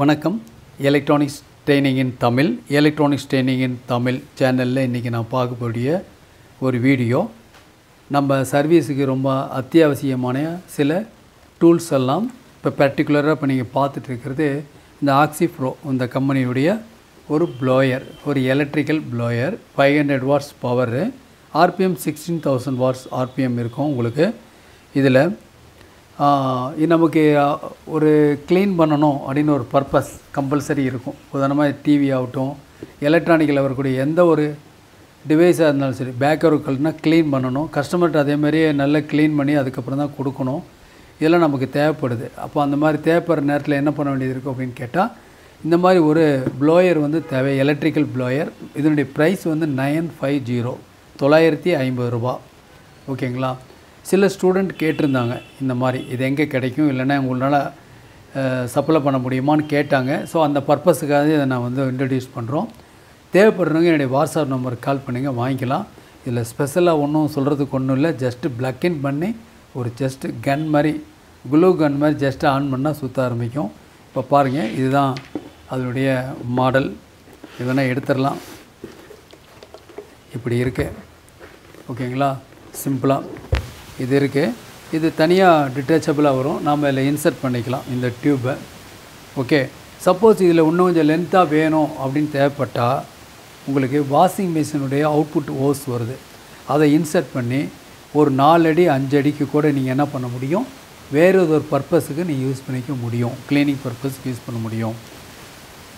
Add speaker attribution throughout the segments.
Speaker 1: வணக்கம். Electronics training இன் தமிழ் சேனலில் இன்றைக்கி நான் பார்க்கக்கூடிய ஒரு வீடியோ. நம்ம சர்வீஸுக்கு ரொம்ப அத்தியாவசியமான சில டூல்ஸ் எல்லாம் இப்போ பர்டிகுலராக இப்போ நீங்கள் பார்த்துட்டு இருக்கிறது இந்த ஆக்சி ப்ரோ இந்த கம்பெனியுடைய ஒரு ப்ளோயர், ஒரு electrical blower. 500 watts power, RPM 16,000 watts RPM இருக்கும் உங்களுக்கு. இதில் நமக்கு ஒரு க்ளீன் பண்ணணும் அப்படின்னு ஒரு பர்பஸ் கம்பல்சரி இருக்கும். உதாரணமாக டிவி ஆகட்டும், எலக்ட்ரானிக்கில் வரக்கூடிய எந்த ஒரு டிவைஸாக இருந்தாலும் சரி, பேக்கருக்கள்னா க்ளீன் பண்ணணும். கஸ்டமர்கிட்ட அதேமாதிரியே நல்லா க்ளீன் பண்ணி அதுக்கப்புறம் தான் கொடுக்கணும். இதெல்லாம் நமக்கு தேவைப்படுது. அப்போ அந்த மாதிரி தேவைப்படுற நேரத்தில் என்ன பண்ண வேண்டியது இருக்கும் அப்படின்னு கேட்டால், இந்த மாதிரி ஒரு ப்ளோயர் தேவை. Electrical blower. இதனுடைய ப்ரைஸ் 950, 950 ரூபா. ஓகேங்களா? சில ஸ்டூடெண்ட் கேட்டிருந்தாங்க இந்த மாதிரி இது எங்கே கிடைக்கும், இல்லைன்னா உங்களால் சப்ளை பண்ண முடியுமான்னு கேட்டாங்க. ஸோ அந்த பர்பஸுக்காக இதை நான் இன்ட்ரடியூஸ் பண்ணுறோம். தேவைப்படுறவங்க என்னுடைய வாட்ஸ்அப் நம்பருக்கு கால் பண்ணுங்கள், வாங்கிக்கலாம். இதில் ஸ்பெஷலாக ஒன்றும் சொல்கிறதுக்கு ஒன்றும் இல்லை. ஜஸ்ட்டு ப்ளக் இன் பண்ணி ஒரு ஜஸ்ட்டு கன் மாதிரி, குளூ கன் மாதிரி ஜஸ்ட்டு ஆன் பண்ணால் சுற்ற ஆரம்பிக்கும். இப்போ பாருங்கள், இதுதான் அதனுடைய மாடல். இதனை எடுத்துடலாம். இப்படி இருக்குது. ஓகேங்களா? சிம்பிளாக இது இருக்குது. இது தனியாக டிட்டாச்சபிளாக வரும். நாம் இதில் இன்சர்ட் பண்ணிக்கலாம் இந்த டியூப்பை. ஓகே. சப்போஸ் இதில் இன்னும் கொஞ்சம் லென்த்தாக வேணும் அப்படின்னு தேவைப்பட்டால், உங்களுக்கு வாஷிங் மிஷினுடைய அவுட்புட் ஓஸ் வருது, அதை இன்சர்ட் பண்ணி ஒரு 4 அடி 5 அடிக்கு கூட நீங்கள் என்ன பண்ண முடியும், வேறு ஒரு பர்பஸுக்கு நீங்கள் யூஸ் பண்ணிக்க முடியும். க்ளீனிங் பர்பஸுக்கு யூஸ் பண்ண முடியும்.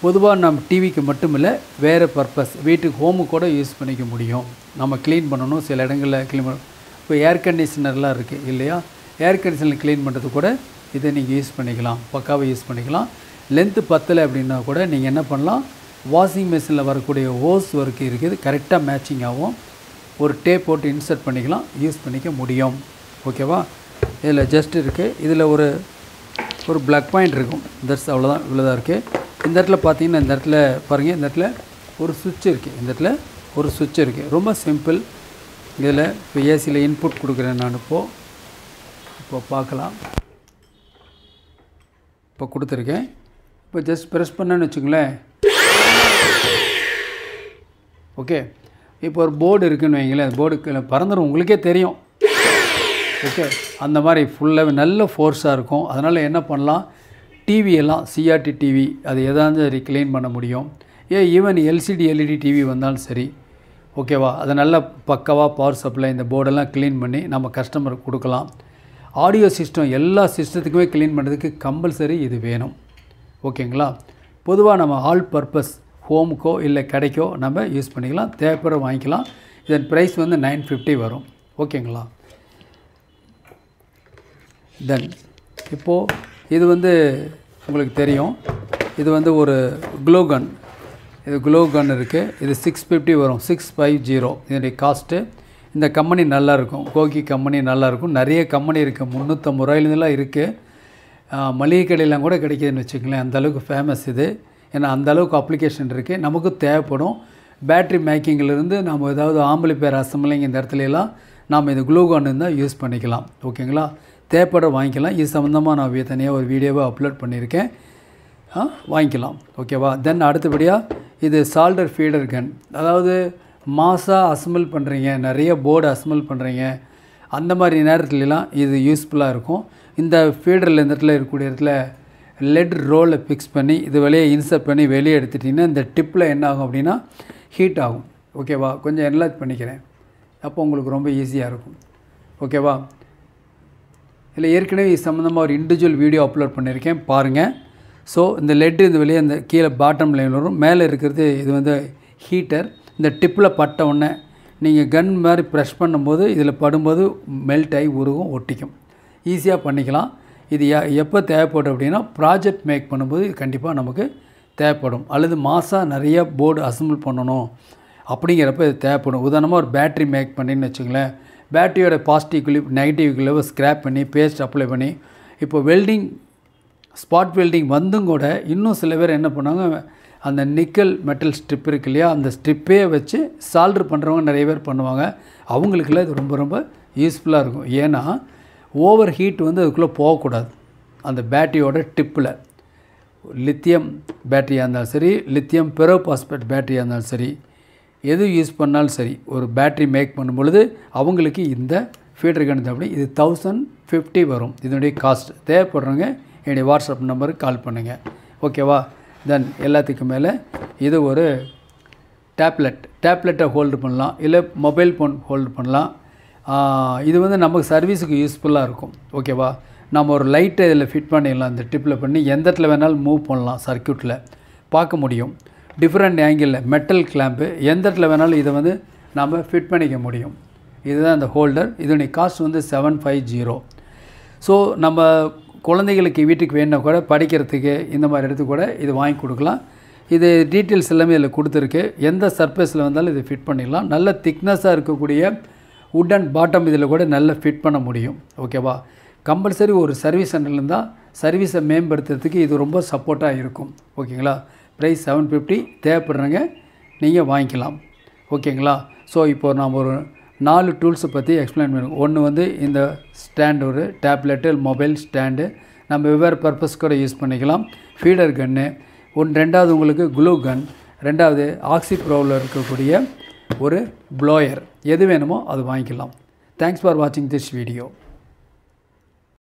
Speaker 1: பொதுவாக நம்ம டிவிக்கு மட்டும் இல்லை, வேறு பர்பஸ் வீட்டுக்கு ஹோமுக்கு கூட யூஸ் பண்ணிக்க முடியும். நம்ம க்ளீன் பண்ணணும், சில இடங்களில் க்ளீன் பண்ணணும். இப்போ ஏர் கண்டிஷனர்லாம் இருக்குது இல்லையா, ஏர் கண்டிஷனர் க்ளீன் பண்ணுறது கூட இதை நீங்கள் யூஸ் பண்ணிக்கலாம், பக்காவாக யூஸ் பண்ணிக்கலாம். லென்த்து பத்தலை அப்படின்னா கூட நீங்கள் என்ன பண்ணலாம், வாஷிங் மிஷினில் வரக்கூடிய ஹோஸ் ஒர்க்கு இருக்குது, கரெக்டாக மேட்சிங் ஆகும். ஒரு டேப் போட்டு இன்சர்ட் பண்ணிக்கலாம், யூஸ் பண்ணிக்க முடியும். ஓகேவா? இதில் ஜஸ்ட் இருக்குது. இதில் ஒரு பிளக் பாயிண்ட் இருக்கும். தட்ஸ் அவ்வளோதான், இவ்வளோதான் இருக்குது. இந்த இடத்துல பார்த்தீங்கன்னா, இந்த இடத்துல பாருங்கள், இந்த இடத்துல ஒரு சுவிட்ச் இருக்குது. இந்த இடத்துல ஒரு சுவிட்ச் இருக்குது. ரொம்ப சிம்பிள். இதில் இப்போ ஏசியில் இன்புட் கொடுக்குறேன் நான். இப்போ பார்க்கலாம். இப்போ கொடுத்துருக்கேன். இப்போ ஜஸ்ட் ப்ரெஸ் பண்ணேன்னு வச்சுங்களேன். ஓகே. இப்போ ஒரு போர்டு இருக்குதுன்னு வைங்களேன். போர்டுக்கு பறந்துடும், உங்களுக்கே தெரியும். ஓகே. அந்த மாதிரி ஃபுல்லாகவே நல்ல ஃபோர்ஸாக இருக்கும். அதனால் என்ன பண்ணலாம், டிவியெல்லாம் சிஆர்டி டிவி அது எதாவது சரி க்ளீன் பண்ண முடியும். ஈவன் எல்சிடி எல்இடி டிவி வந்தாலும் சரி. ஓகேவா? அதை நல்லா பக்காவாக பவர் சப்ளை இந்த போர்டெல்லாம் க்ளீன் பண்ணி நம்ம கஸ்டமருக்கு கொடுக்கலாம். ஆடியோ சிஸ்டம் எல்லா சிஸ்டத்துக்குமே க்ளீன் பண்ணுறதுக்கு கம்பல்சரி இது வேணும். ஓகேங்களா? பொதுவாக நம்ம ஆல் பர்பஸ் ஹோமுக்கோ இல்லை கடைக்கோ நம்ம யூஸ் பண்ணிக்கலாம். தேவைப்படுற வாங்கிக்கலாம். இதன் ப்ரைஸ் 950 வரும். ஓகேங்களா? தென் இப்போது இது உங்களுக்கு தெரியும், இது ஒரு க்ளோ கன். இது க்ளோ கன் இருக்குது. இது 650 வரும், 650 இதனுடைய காஸ்ட்டு. இந்த கம்பெனி நல்லாயிருக்கும், கோகி கம்பெனி நல்லாயிருக்கும். நிறைய கம்பெனி இருக்குது, 350 ரூபாயிலேருந்துலாம் இருக்குது. மளிகை கடையெல்லாம் கூட கிடைக்கிதுன்னு வச்சுக்கங்களேன். அந்தளவுக்கு ஃபேமஸ் இது. ஏன்னா அந்தளவுக்கு அப்ளிகேஷன் இருக்குது. நமக்கு தேவைப்படும். பேட்ரி மேக்கிங்கிலேருந்து நம்ம ஏதாவது ஆம்பிளிஃபையர் அசம்பிளிங் இந்த இடத்துலலாம் நாம் இது க்ளூ கன் இருந்தால் யூஸ் பண்ணிக்கலாம். ஓகேங்களா? தேவைப்பட வாங்கிக்கலாம். இது சம்மந்தமாக நான் தனியாக ஒரு வீடியோவை அப்லோட் பண்ணியிருக்கேன், வாங்கிக்கலாம். ஓகேவா? தென் அடுத்தபடியாக இது சால்டர் ஃபீடர் கன். அதாவது மாஸாக அசம்பிள் பண்ணுறீங்க, நிறைய போர்டு அசம்பிள் பண்ணுறீங்க, அந்த மாதிரி நேரத்துலலாம் இது யூஸ்ஃபுல்லாக இருக்கும். இந்த ஃபீடரில் இந்த இடத்துல இருக்கக்கூடிய இடத்துல லெட் ரோலை ஃபிக்ஸ் பண்ணி இது வெளியே இன்சர்ட் பண்ணி வெளியே எடுத்துட்டிங்கன்னா இந்த டிப்பில் என்ன ஆகும் அப்படின்னா ஹீட் ஆகும். ஓகேவா? கொஞ்சம் என்லார்ஜ் பண்ணிக்கிறேன், அப்போ உங்களுக்கு ரொம்ப ஈஸியாக இருக்கும். ஓகேவா? இதில் ஏற்கனவே இது சம்மந்தமாக ஒரு இண்டிவிஜுவல் வீடியோ அப்லோட் பண்ணியிருக்கேன், பாருங்கள். ஸோ இந்த லெட்டு இது வெளியே இந்த கீழே பாட்டம் லைன் வரும். மேலே இருக்கிறது இது ஹீட்டர். இந்த டிப்பில் பட்ட உடனே நீங்கள் கன் மாதிரி ப்ரெஷ் பண்ணும்போது இதில் படும்போது மெல்ட் ஆகி உருகும், ஒட்டிக்கும். ஈஸியாக பண்ணிக்கலாம். இது எப்போ தேவைப்படும் அப்படின்னா, ப்ராஜெக்ட் மேக் பண்ணும்போது இது கண்டிப்பாக நமக்கு தேவைப்படும். அல்லது மாசாக நிறைய போர்டு அசம்பிள் பண்ணணும் அப்படிங்கிறப்ப இது தேவைப்படும். உதாரணமாக ஒரு பேட்ரி மேக் பண்ணின்னு வச்சுங்களேன். பேட்டரியோட பாசிட்டிவ் கிளிப் நெகட்டிவ் கிளிப்பை ஸ்க்ராப் பண்ணி பேஸ்ட் அப்ளை பண்ணி, இப்போ வெல்டிங் ஸ்பாட் வெல்டிங் கூட இன்னும் சில பேர் என்ன பண்ணுவாங்க, அந்த நிக்கல் மெட்டல் ஸ்ட்ரிப் இருக்கு இல்லையா, அந்த ஸ்ட்ரிப்பே வச்சு சால்டர் பண்ணுறவங்க நிறைய பேர் பண்ணுவாங்க. அவங்களுக்குலாம் இது ரொம்ப ரொம்ப யூஸ்ஃபுல்லாக இருக்கும். ஏன்னா ஓவர் ஹீட் அதுக்குள்ளே போகக்கூடாது அந்த பேட்டரியோட டிப்பில். லித்தியம் பேட்டரியாக இருந்தாலும் சரி, லித்தியம் பெரோபாஸ்பேட் பேட்டரியாக இருந்தாலும் சரி, எது யூஸ் பண்ணாலும் சரி, ஒரு பேட்ரி மேக் பண்ணும் பொழுது அவங்களுக்கு இந்த ஃபீடர் கன் தேவை. இது 1050 வரும் இதனுடைய காஸ்ட். தேவைப்படுறவங்க என்னுடைய வாட்ஸ்அப் நம்பருக்கு கால் பண்ணுங்கள். ஓகேவா? தென் எல்லாத்துக்கும் மேலே இது ஒரு டேப்லெட்டை ஹோல்டு பண்ணலாம், இல்லை மொபைல் ஃபோன் ஹோல்டு பண்ணலாம். இது வந்து நமக்கு சர்வீஸுக்கு யூஸ்ஃபுல்லாக இருக்கும். ஓகேவா? நம்ம ஒரு லைட்டை இதில் ஃபிட் பண்ணிடலாம். இந்த டிப்பில் பண்ணி எந்த இடத்துல வேணாலும் மூவ் பண்ணலாம். சர்க்யூட்டில் பார்க்க முடியும். டிஃப்ரெண்ட் ஆங்கிளில் மெட்டல் கிளாம்பு எந்த இடத்துல வேணாலும் இதை வந்து நம்ம ஃபிட் பண்ணிக்க முடியும். இதுதான் இந்த ஹோல்டர். இதனுடைய காஸ்ட் வந்து 750. ஸோ நம்ம குழந்தைகளுக்கு வீட்டுக்கு வேணுன்னா கூட, படிக்கிறதுக்கு இந்த மாதிரி இடத்துக்கு கூட இது வாங்கி கொடுக்கலாம். இது டீட்டெயில்ஸ் எல்லாமே இதில் கொடுத்துருக்கு. எந்த சர்ஃபேஸில் வந்தாலும் இதை ஃபிட் பண்ணிடலாம். நல்ல திக்னஸாக இருக்கக்கூடிய வுட் அண்ட் பாட்டம் இதில் கூட நல்லா ஃபிட் பண்ண முடியும். ஓகேவா? கம்பல்சரி ஒரு சர்வீஸ் சென்டரில் இருந்தால் சர்வீஸை மேம்படுத்துறதுக்கு இது ரொம்ப சப்போர்ட்டாக இருக்கும். ஓகேங்களா? ப்ரைஸ் 750. தேவைப்படுறங்க நீங்கள் வாங்கிக்கலாம். ஓகேங்களா? ஸோ இப்போ நாம் ஒரு 4 டூல்ஸை பற்றி எக்ஸ்பிளைன் பண்ணுவோம். ஒன்று வந்து இந்த ஸ்டாண்டு, ஒரு டேப்லெட்டு மொபைல் ஸ்டாண்டு, நம்ம வெவ்வேறு பர்பஸ் கூட யூஸ் பண்ணிக்கலாம். ஃபீடர் கன்னு ரெண்டாவது உங்களுக்கு க்ளூ கன், ரெண்டாவது ஆக்சி ப்ரோவில் இருக்கக்கூடிய ஒரு ப்ளோயர். எது வேணுமோ அது வாங்கிக்கலாம். தேங்க்ஸ் ஃபார் வாட்சிங் திஸ் வீடியோ.